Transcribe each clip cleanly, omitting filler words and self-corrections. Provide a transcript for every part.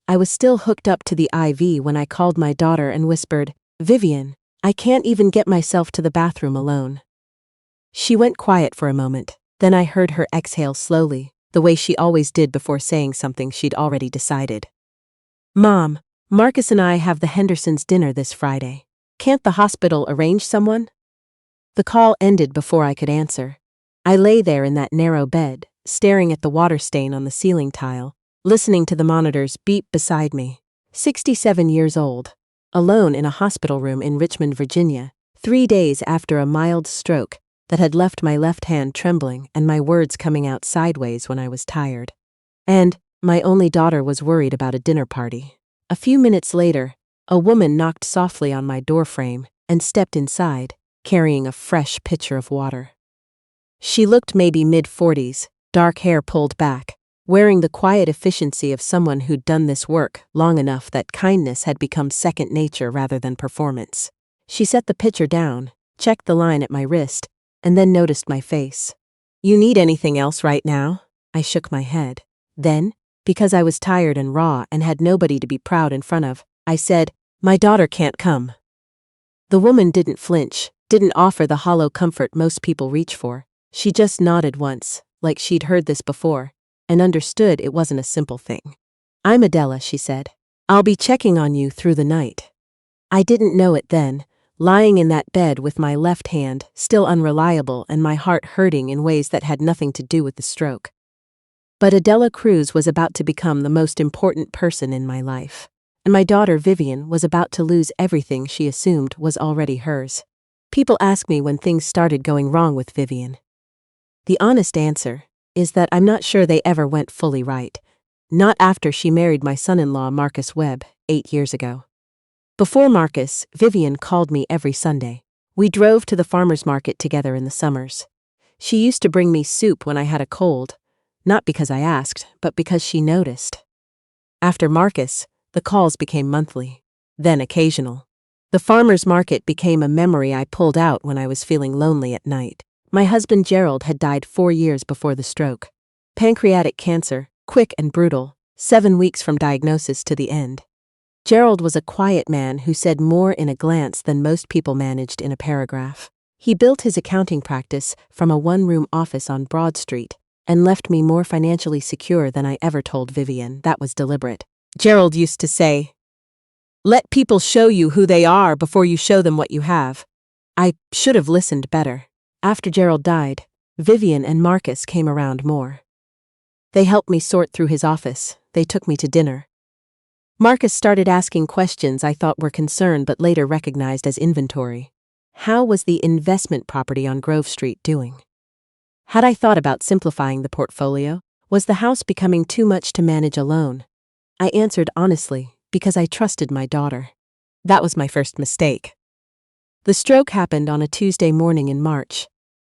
I was still hooked up to the IV when I called my daughter and whispered, "Vivian, I can't even get myself to the bathroom alone." She went quiet for a moment, then I heard her exhale slowly, the way she always did before saying something she'd already decided. "Mom, Marcus and I have the Hendersons' dinner this Friday. Can't the hospital arrange someone?" The call ended before I could answer. I lay there in that narrow bed, staring at the water stain on the ceiling tile, listening to the monitors beep beside me. 67 years old, alone in a hospital room in Richmond, Virginia, 3 days after a mild stroke that had left my left hand trembling and my words coming out sideways when I was tired. And my only daughter was worried about a dinner party. A few minutes later, a woman knocked softly on my doorframe and stepped inside, carrying a fresh pitcher of water. She looked maybe mid-40s, dark hair pulled back, wearing the quiet efficiency of someone who'd done this work long enough that kindness had become second nature rather than performance. She set the pitcher down, checked the line at my wrist, and then noticed my face. "You need anything else right now?" I shook my head. Then, because I was tired and raw and had nobody to be proud in front of, I said, "My daughter can't come." The woman didn't flinch, didn't offer the hollow comfort most people reach for. She just nodded once, like she'd heard this before, and understood it wasn't a simple thing. "I'm Adela," she said. "I'll be checking on you through the night." I didn't know it then, lying in that bed with my left hand still unreliable and my heart hurting in ways that had nothing to do with the stroke. But Adela Cruz was about to become the most important person in my life, and my daughter Vivian was about to lose everything she assumed was already hers. People ask me when things started going wrong with Vivian. The honest answer is that I'm not sure they ever went fully right. Not after she married my son-in-law Marcus Webb 8 years ago. Before Marcus, Vivian called me every Sunday. We drove to the farmer's market together in the summers. She used to bring me soup when I had a cold, not because I asked, but because she noticed. After Marcus, the calls became monthly, then occasional. The farmer's market became a memory I pulled out when I was feeling lonely at night. My husband Gerald had died 4 years before the stroke. Pancreatic cancer, quick and brutal, 7 weeks from diagnosis to the end. Gerald was a quiet man who said more in a glance than most people managed in a paragraph. He built his accounting practice from a one-room office on Broad Street and left me more financially secure than I ever told Vivian. That was deliberate. Gerald used to say, "Let people show you who they are before you show them what you have." I should have listened better. After Gerald died, Vivian and Marcus came around more. They helped me sort through his office. They took me to dinner. Marcus started asking questions I thought were concern but later recognized as inventory. How was the investment property on Grove Street doing? Had I thought about simplifying the portfolio? Was the house becoming too much to manage alone? I answered honestly, because I trusted my daughter. That was my first mistake. The stroke happened on a Tuesday morning in March.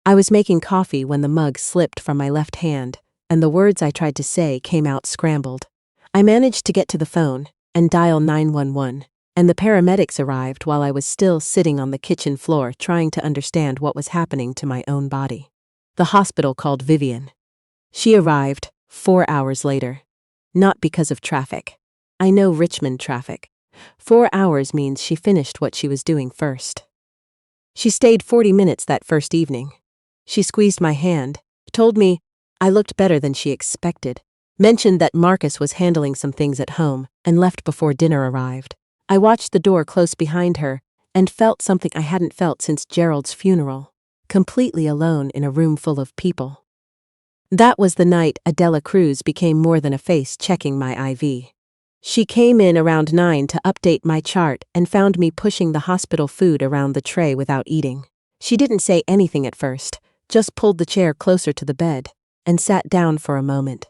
I was making coffee when the mug slipped from my left hand, and the words I tried to say came out scrambled. I managed to get to the phone and dial 911, and the paramedics arrived while I was still sitting on the kitchen floor trying to understand what was happening to my own body. The hospital called Vivian. She arrived 4 hours later. Not because of traffic. I know Richmond traffic. 4 hours means she finished what she was doing first. She stayed 40 minutes that first evening. She squeezed my hand, told me I looked better than she expected, mentioned that Marcus was handling some things at home, and left before dinner arrived. I watched the door close behind her and felt something I hadn't felt since Gerald's funeral, completely alone in a room full of people. That was the night Adela Cruz became more than a face checking my IV. She came in around 9 to update my chart and found me pushing the hospital food around the tray without eating. She didn't say anything at first, just pulled the chair closer to the bed and sat down for a moment.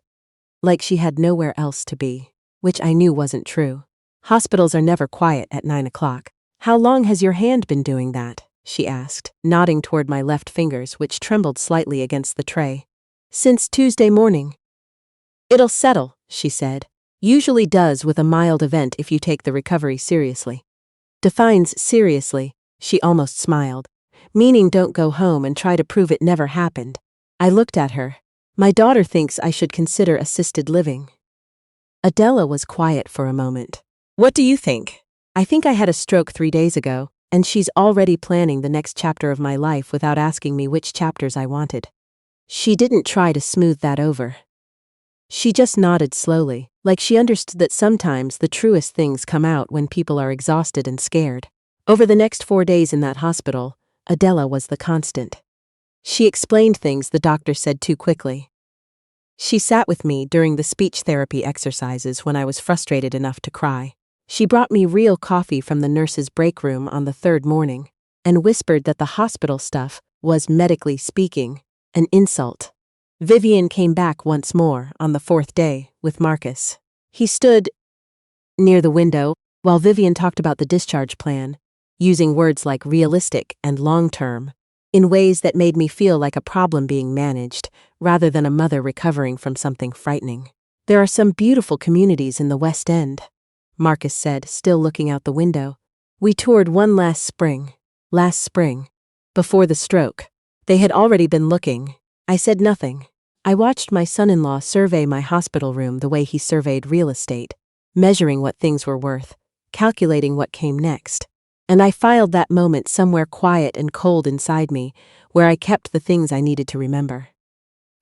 Like she had nowhere else to be, which I knew wasn't true. Hospitals are never quiet at 9 o'clock. "How long has your hand been doing that?" she asked, nodding toward my left fingers, which trembled slightly against the tray. "Since Tuesday morning." "It'll settle," she said. "Usually does with a mild event if you take the recovery seriously." Defines seriously, she almost smiled. Meaning don't go home and try to prove it never happened. I looked at her. "My daughter thinks I should consider assisted living." Adela was quiet for a moment. What do you think? I think I had a stroke 3 days ago, and she's already planning the next chapter of my life without asking me which chapters I wanted. She didn't try to smooth that over. She just nodded slowly, like she understood that sometimes the truest things come out when people are exhausted and scared. Over the next 4 days in that hospital, Adela was the constant. She explained things the doctor said too quickly. She sat with me during the speech therapy exercises when I was frustrated enough to cry. She brought me real coffee from the nurse's break room on the 3rd morning, and whispered that the hospital stuff was, medically speaking, an insult. Vivian came back once more on the 4th day with Marcus. He stood near the window while Vivian talked about the discharge plan, using words like realistic and long-term, in ways that made me feel like a problem being managed, rather than a mother recovering from something frightening. There are some beautiful communities in the West End, Marcus said, still looking out the window. We toured one last spring, before the stroke. They had already been looking. I said nothing. I watched my son-in-law survey my hospital room the way he surveyed real estate, measuring what things were worth, calculating what came next. And I filed that moment somewhere quiet and cold inside me, where I kept the things I needed to remember.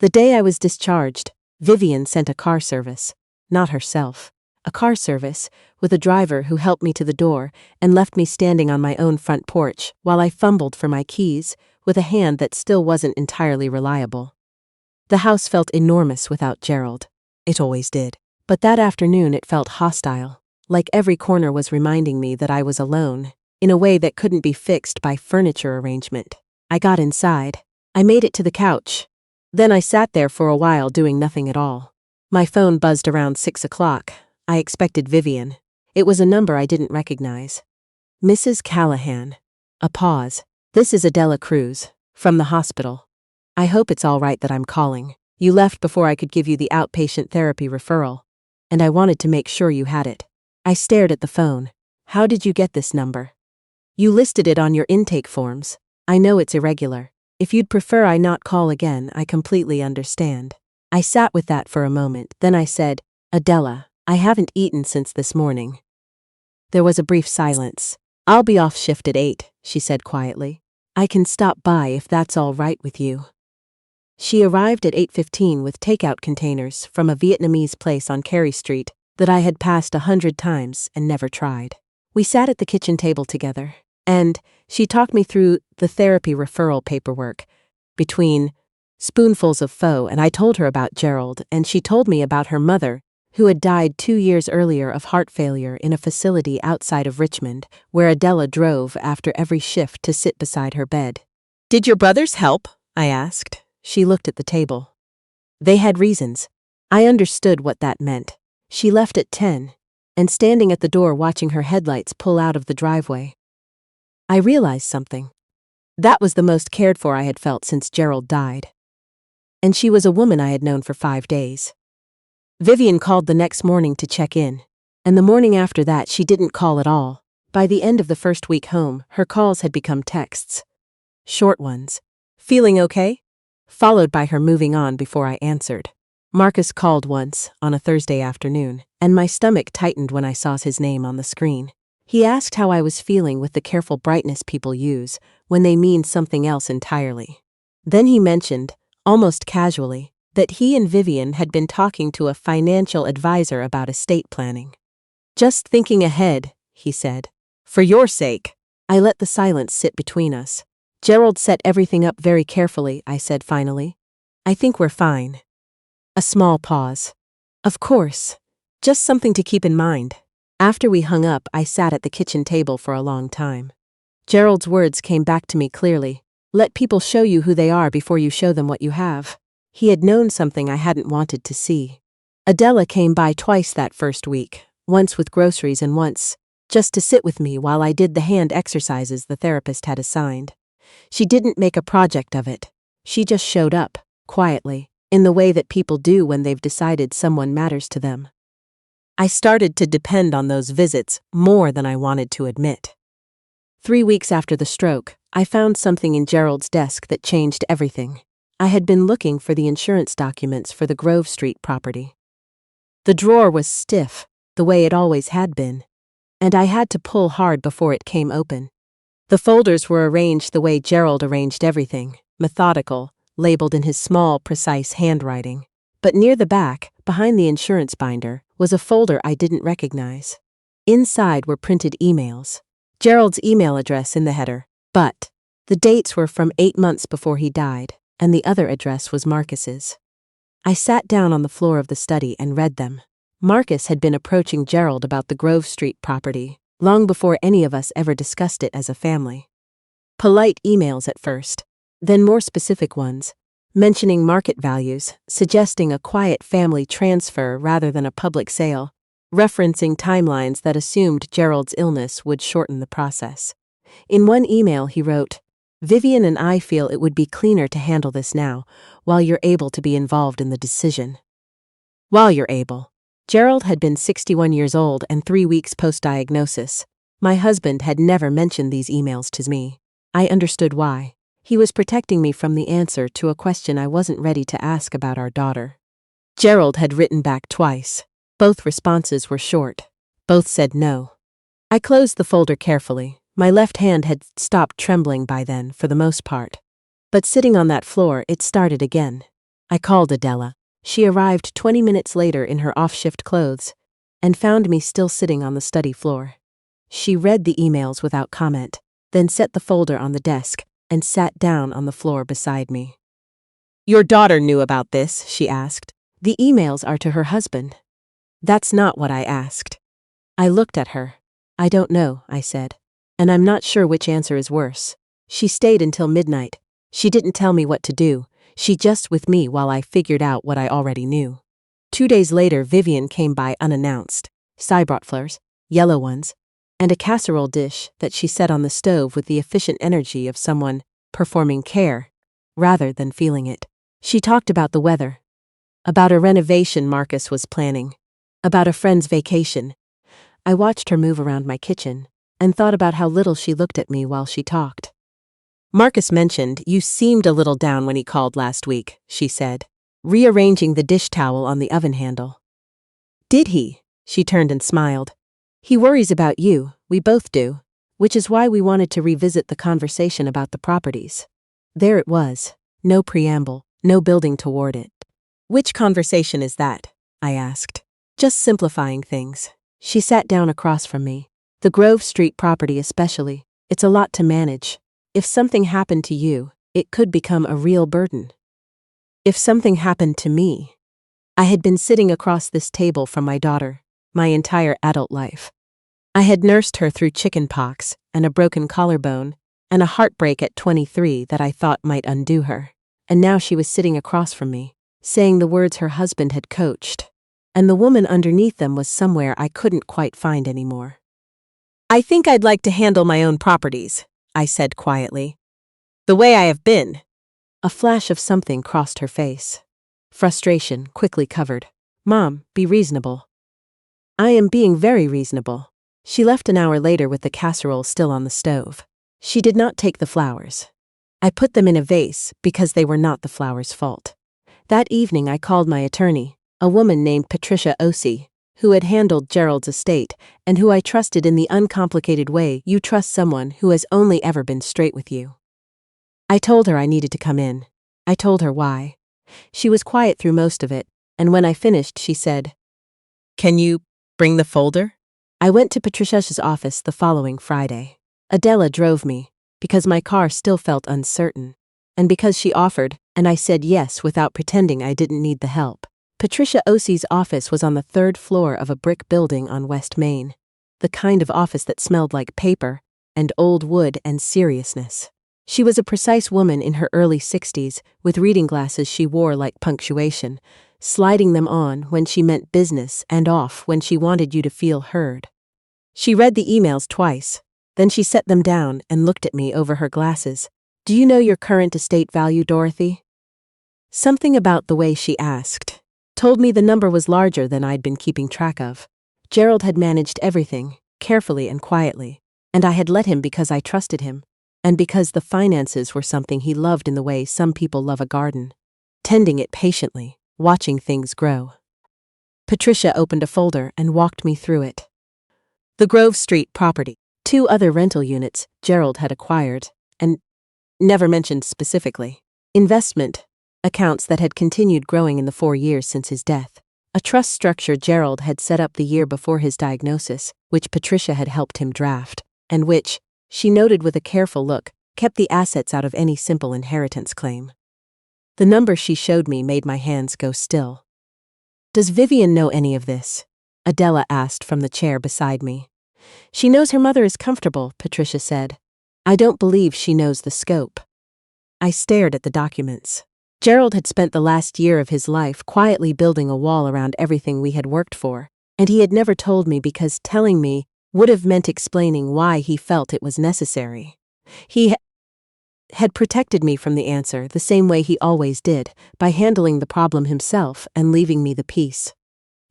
The day I was discharged, Vivian sent a car service, not herself. A car service, with a driver who helped me to the door and left me standing on my own front porch while I fumbled for my keys with a hand that still wasn't entirely reliable. The house felt enormous without Gerald. It always did. But that afternoon it felt hostile, like every corner was reminding me that I was alone, in a way that couldn't be fixed by furniture arrangement. I got inside. I made it to the couch. Then I sat there for a while doing nothing at all. My phone buzzed around 6 o'clock. I expected Vivian. It was a number I didn't recognize. Mrs. Callahan. A pause. This is Adela Cruz, from the hospital. I hope it's all right that I'm calling. You left before I could give you the outpatient therapy referral, and I wanted to make sure you had it. I stared at the phone. How did you get this number? You listed it on your intake forms. I know it's irregular. If you'd prefer I not call again, I completely understand. I sat with that for a moment, then I said, Adela, I haven't eaten since this morning. There was a brief silence. I'll be off shift at 8, she said quietly. I can stop by if that's all right with you. She arrived at 8:15 with takeout containers from a Vietnamese place on Carey Street that I had passed 100 times and never tried. We sat at the kitchen table together, and she talked me through the therapy referral paperwork between spoonfuls of pho, and I told her about Gerald, and she told me about her mother, who had died 2 years earlier of heart failure in a facility outside of Richmond, where Adela drove after every shift to sit beside her bed. Did your brothers help? I asked. She looked at the table. They had reasons. I understood what that meant. She left at 10, and standing at the door watching her headlights pull out of the driveway, I realized something. That was the most cared for I had felt since Gerald died. And she was a woman I had known for 5 days. Vivian called the next morning to check in, and the morning after that she didn't call at all. By the end of the first week home, her calls had become texts. Short ones. Feeling okay? Followed by her moving on before I answered. Marcus called once, on a Thursday afternoon, and my stomach tightened when I saw his name on the screen. He asked how I was feeling with the careful brightness people use when they mean something else entirely. Then he mentioned, almost casually, that he and Vivian had been talking to a financial advisor about estate planning. Just thinking ahead, he said. For your sake. I let the silence sit between us. Gerald set everything up very carefully, I said finally. I think we're fine. A small pause. Of course. Just something to keep in mind. After we hung up, I sat at the kitchen table for a long time. Gerald's words came back to me clearly. Let people show you who they are before you show them what you have. He had known something I hadn't wanted to see. Adela came by twice that first week, once with groceries and once just to sit with me while I did the hand exercises the therapist had assigned. She didn't make a project of it. She just showed up, quietly, in the way that people do when they've decided someone matters to them. I started to depend on those visits more than I wanted to admit. 3 weeks after the stroke, I found something in Gerald's desk that changed everything. I had been looking for the insurance documents for the Grove Street property. The drawer was stiff, the way it always had been, and I had to pull hard before it came open. The folders were arranged the way Gerald arranged everything, methodical, labeled in his small, precise handwriting. But near the back, behind the insurance binder, was a folder I didn't recognize. Inside were printed emails. Gerald's email address in the header, but the dates were from 8 months before he died, and the other address was Marcus's. I sat down on the floor of the study and read them. Marcus had been approaching Gerald about the Grove Street property, long before any of us ever discussed it as a family. Polite emails at first, then more specific ones, mentioning market values, suggesting a quiet family transfer rather than a public sale, referencing timelines that assumed Gerald's illness would shorten the process. In one email he wrote, "Vivian and I feel it would be cleaner to handle this now, while you're able to be involved in the decision." While you're able. Gerald had been 61 years old and 3 weeks post-diagnosis. My husband had never mentioned these emails to me. I understood why. He was protecting me from the answer to a question I wasn't ready to ask about our daughter. Gerald had written back twice. Both responses were short. Both said no. I closed the folder carefully. My left hand had stopped trembling by then, for the most part. But sitting on that floor, it started again. I called Adela. She arrived 20 minutes later in her off-shift clothes and found me still sitting on the study floor. She read the emails without comment, then set the folder on the desk and sat down on the floor beside me. "Your daughter knew about this?" she asked. "The emails are to her husband." "That's not what I asked." I looked at her. "I don't know," I said. "And I'm not sure which answer is worse." She stayed until midnight. She didn't tell me what to do. She just with me while I figured out what I already knew. 2 days later, Vivian came by unannounced. Sy brought flowers, yellow ones, and a casserole dish that she set on the stove with the efficient energy of someone performing care, rather than feeling it. She talked about the weather, about a renovation Marcus was planning, about a friend's vacation. I watched her move around my kitchen and thought about how little she looked at me while she talked. "Marcus mentioned you seemed a little down when he called last week," she said, rearranging the dish towel on the oven handle. "Did he?" She turned and smiled. "He worries about you, we both do, which is why we wanted to revisit the conversation about the properties." There it was, no preamble, no building toward it. "Which conversation is that?" I asked. "Just simplifying things." She sat down across from me. "The Grove Street property especially, it's a lot to manage. If something happened to you, it could become a real burden." If something happened to me. I had been sitting across this table from my daughter my entire adult life. I had nursed her through chicken pox and a broken collarbone and a heartbreak at 23 that I thought might undo her. And now she was sitting across from me, saying the words her husband had coached. And the woman underneath them was somewhere I couldn't quite find anymore. "I think I'd like to handle my own properties," I said quietly. "The way I have been." A flash of something crossed her face. Frustration quickly covered. "Mom, be reasonable." "I am being very reasonable." She left an hour later with the casserole still on the stove. She did not take the flowers. I put them in a vase because they were not the flowers' fault. That evening I called my attorney, a woman named Patricia Ossie, who had handled Gerald's estate and who I trusted in the uncomplicated way you trust someone who has only ever been straight with you. I told her I needed to come in. I told her why. She was quiet through most of it, and when I finished, she said, "Can you bring the folder?" I went to Patricia's office the following Friday. Adela drove me, because my car still felt uncertain, and because she offered, and I said yes without pretending I didn't need the help. Patricia Ossie's office was on the 3rd floor of a brick building on West Main, the kind of office that smelled like paper and old wood and seriousness. She was a precise woman in her early 60s, with reading glasses she wore like punctuation, sliding them on when she meant business and off when she wanted you to feel heard. She read the emails twice, then she set them down and looked at me over her glasses. "Do you know your current estate value, Dorothy?" Something about the way she asked told me the number was larger than I'd been keeping track of. Gerald had managed everything, carefully and quietly, and I had let him because I trusted him, and because the finances were something he loved in the way some people love a garden, tending it patiently, watching things grow. Patricia opened a folder and walked me through it. The Grove Street property, 2 other rental units Gerald had acquired, and never mentioned specifically. Investment accounts that had continued growing in the 4 years since his death. A trust structure Gerald had set up the year before his diagnosis, which Patricia had helped him draft, and which, she noted with a careful look, kept the assets out of any simple inheritance claim. The number she showed me made my hands go still. "Does Vivian know any of this?" Adela asked from the chair beside me. "She knows her mother is comfortable," Patricia said. "I don't believe she knows the scope." I stared at the documents. Gerald had spent the last year of his life quietly building a wall around everything we had worked for, and he had never told me because telling me would have meant explaining why he felt it was necessary. He had protected me from the answer the same way he always did, by handling the problem himself and leaving me the peace.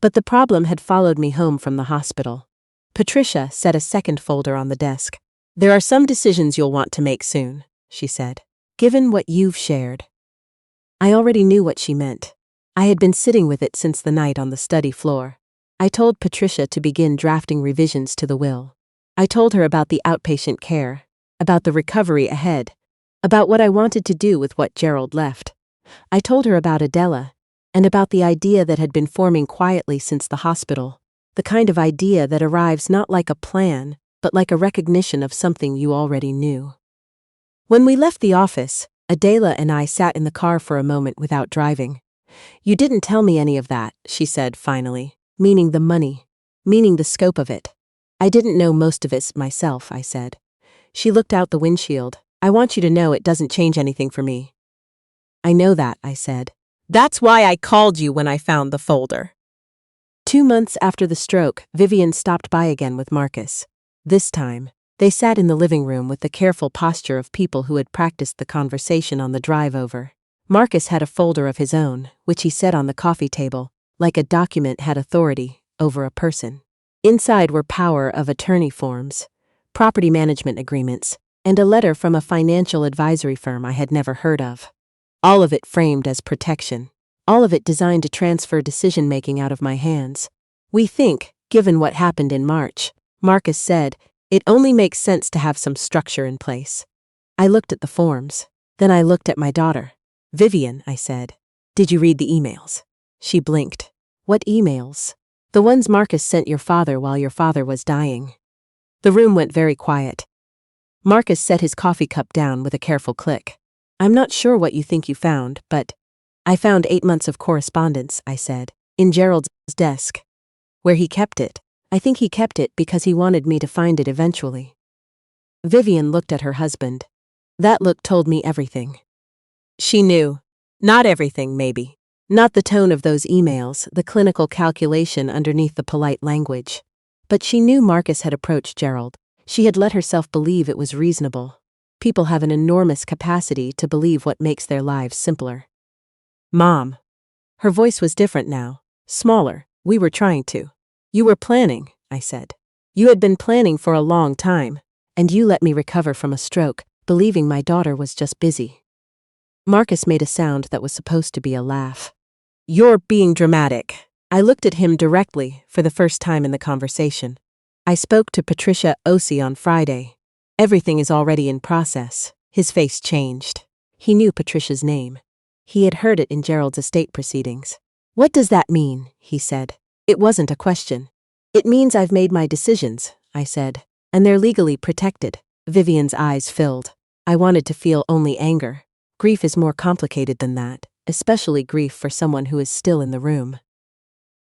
But the problem had followed me home from the hospital. Patricia set a second folder on the desk. "There are some decisions you'll want to make soon," she said, "given what you've shared." I already knew what she meant. I had been sitting with it since the night on the study floor. I told Patricia to begin drafting revisions to the will. I told her about the outpatient care, about the recovery ahead, about what I wanted to do with what Gerald left. I told her about Adela, and about the idea that had been forming quietly since the hospital, the kind of idea that arrives not like a plan, but like a recognition of something you already knew. When we left the office, Adela and I sat in the car for a moment without driving. "You didn't tell me any of that," she said finally, "meaning the money, meaning the scope of it." "I didn't know most of it myself," I said. She looked out the windshield. "I want you to know it doesn't change anything for me." "I know that," I said. "That's why I called you when I found the folder." 2 months after the stroke, Vivian stopped by again with Marcus. This time, they sat in the living room with the careful posture of people who had practiced the conversation on the drive over. Marcus had a folder of his own, which he set on the coffee table, like a document had authority over a person. Inside were power of attorney forms, property management agreements, and a letter from a financial advisory firm I had never heard of. All of it framed as protection. All of it designed to transfer decision-making out of my hands. "We think, given what happened in March," Marcus said, "it only makes sense to have some structure in place." I looked at the forms. Then I looked at my daughter. "Vivian," I said, "did you read the emails?" She blinked. "What emails?" "The ones Marcus sent your father while your father was dying." The room went very quiet. Marcus set his coffee cup down with a careful click. "I'm not sure what you think you found, but I found 8 months of correspondence," I said, "in Gerald's desk. Where he kept it. I think he kept it because he wanted me to find it eventually." Vivian looked at her husband. That look told me everything. She knew. Not everything, maybe. Not the tone of those emails, the clinical calculation underneath the polite language. But she knew Marcus had approached Gerald. She had let herself believe it was reasonable. People have an enormous capacity to believe what makes their lives simpler. "Mom." Her voice was different now, smaller. "We were trying to." "You were planning," I said. "You had been planning for a long time, and you let me recover from a stroke, believing my daughter was just busy." Marcus made a sound that was supposed to be a laugh. "You're being dramatic." I looked at him directly for the first time in the conversation. "I spoke to Patricia Osi on Friday. Everything is already in process." His face changed. He knew Patricia's name. He had heard it in Gerald's estate proceedings. "What does that mean?" he said. It wasn't a question. "It means I've made my decisions," I said, "and they're legally protected." Vivian's eyes filled. I wanted to feel only anger. Grief is more complicated than that, especially grief for someone who is still in the room.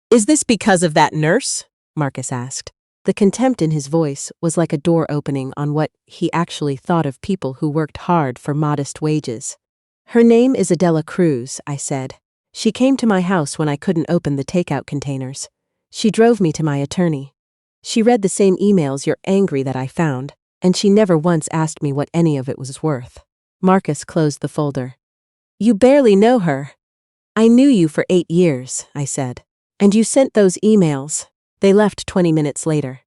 "Is this because of that nurse?" Marcus asked. The contempt in his voice was like a door opening on what he actually thought of people who worked hard for modest wages. "Her name is Adela Cruz," I said. "She came to my house when I couldn't open the takeout containers. She drove me to my attorney. She read the same emails you're angry that I found, and she never once asked me what any of it was worth." Marcus closed the folder. "You barely know her." "I knew you for 8 years, I said. "And you sent those emails." They left 20 minutes later.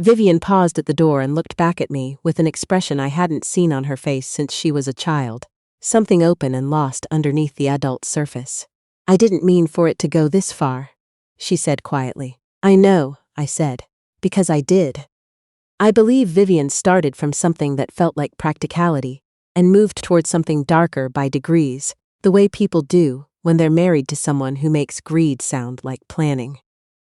Vivian paused at the door and looked back at me with an expression I hadn't seen on her face since she was a child. Something open and lost underneath the adult surface. "I didn't mean for it to go this far." she said quietly. I know, I said. Because I did. I believe Vivian started from something that felt like practicality and moved towards something darker by degrees, the way people do when they're married to someone who makes greed sound like planning.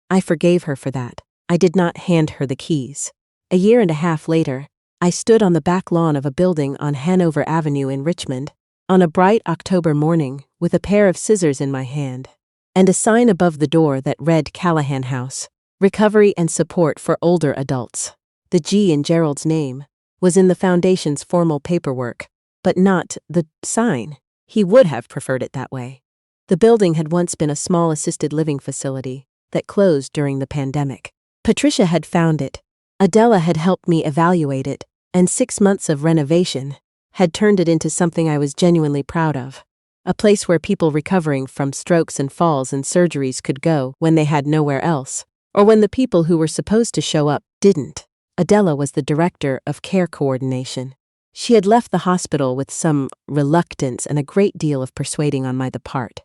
I forgave her for that. I did not hand her the keys. A year and a half later, I stood on the back lawn of a building on Hanover Avenue in Richmond, on a bright October morning, with a pair of scissors in my hand, and a sign above the door that read Callahan House, Recovery and Support for Older Adults. The G in Gerald's name was in the foundation's formal paperwork, but not the sign. He would have preferred it that way. The building had once been a small assisted living facility that closed during the pandemic. Patricia had found it. Adela had helped me evaluate it, and 6 months of renovation had turned it into something I was genuinely proud of. A place where people recovering from strokes and falls and surgeries could go when they had nowhere else, or when the people who were supposed to show up didn't. Adela was the director of care coordination. She had left the hospital with some reluctance and a great deal of persuading on my part.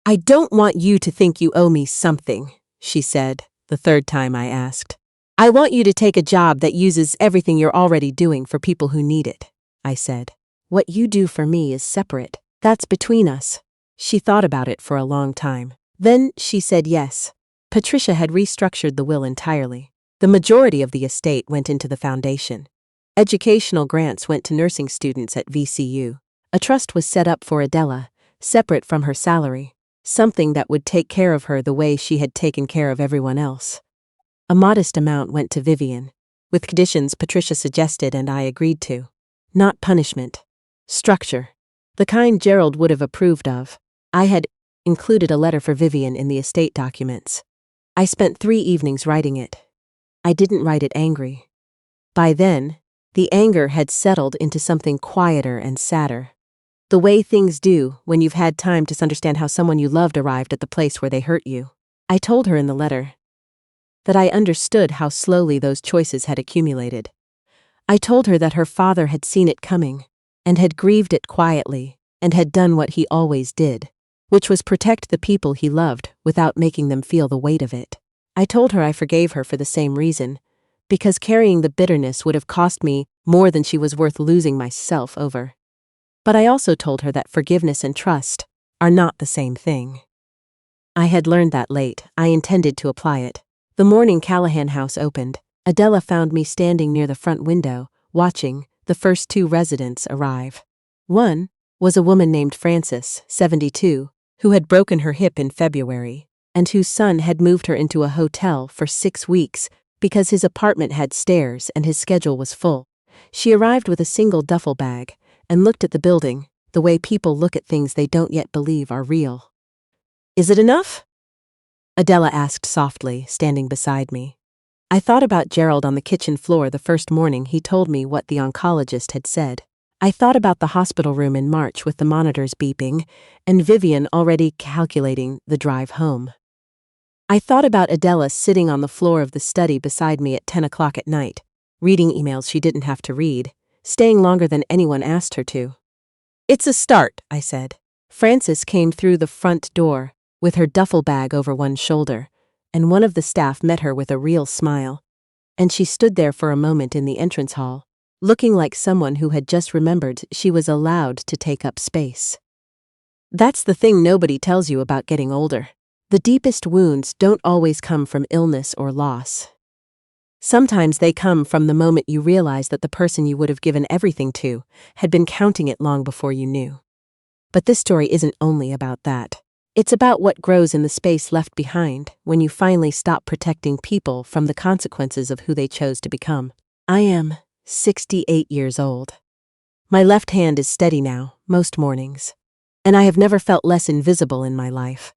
I don't want you to think you owe me something, she said, the third time I asked. I want you to take a job that uses everything you're already doing for people who need it, I said. What you do for me is separate. That's between us. She thought about it for a long time. Then she said yes. Patricia had restructured the will entirely. The majority of the estate went into the foundation. Educational grants went to nursing students at VCU. A trust was set up for Adela, separate from her salary, something that would take care of her the way she had taken care of everyone else. A modest amount went to Vivian, with conditions Patricia suggested and I agreed to. Not punishment. Structure. The kind Gerald would have approved of. I had included a letter for Vivian in the estate documents. I spent 3 evenings writing it. I didn't write it angry. By then, the anger had settled into something quieter and sadder. The way things do when you've had time to understand how someone you loved arrived at the place where they hurt you. I told her in the letter that I understood how slowly those choices had accumulated. I told her that her father had seen it coming, and had grieved it quietly, and had done what he always did, which was protect the people he loved without making them feel the weight of it. I told her I forgave her for the same reason, because carrying the bitterness would have cost me more than she was worth losing myself over. But I also told her that forgiveness and trust are not the same thing. I had learned that late. I intended to apply it. The morning Callahan House opened, Adela found me standing near the front window, watching the first 2 residents arrive. One was a woman named Frances, 72, who had broken her hip in February, and whose son had moved her into a hotel for 6 weeks because his apartment had stairs and his schedule was full. She arrived with a single duffel bag and looked at the building the way people look at things they don't yet believe are real. Is it enough? Adela asked softly, standing beside me. I thought about Gerald on the kitchen floor the first morning he told me what the oncologist had said. I thought about the hospital room in March with the monitors beeping and Vivian already calculating the drive home. I thought about Adela sitting on the floor of the study beside me at 10 o'clock at night, reading emails she didn't have to read, staying longer than anyone asked her to. It's a start, I said. Frances came through the front door with her duffel bag over one shoulder, and one of the staff met her with a real smile, and she stood there for a moment in the entrance hall, looking like someone who had just remembered she was allowed to take up space. That's the thing nobody tells you about getting older. The deepest wounds don't always come from illness or loss. Sometimes they come from the moment you realize that the person you would have given everything to had been counting it long before you knew. But this story isn't only about that. It's about what grows in the space left behind when you finally stop protecting people from the consequences of who they chose to become. I am 68 years old. My left hand is steady now, most mornings, and I have never felt less invisible in my life.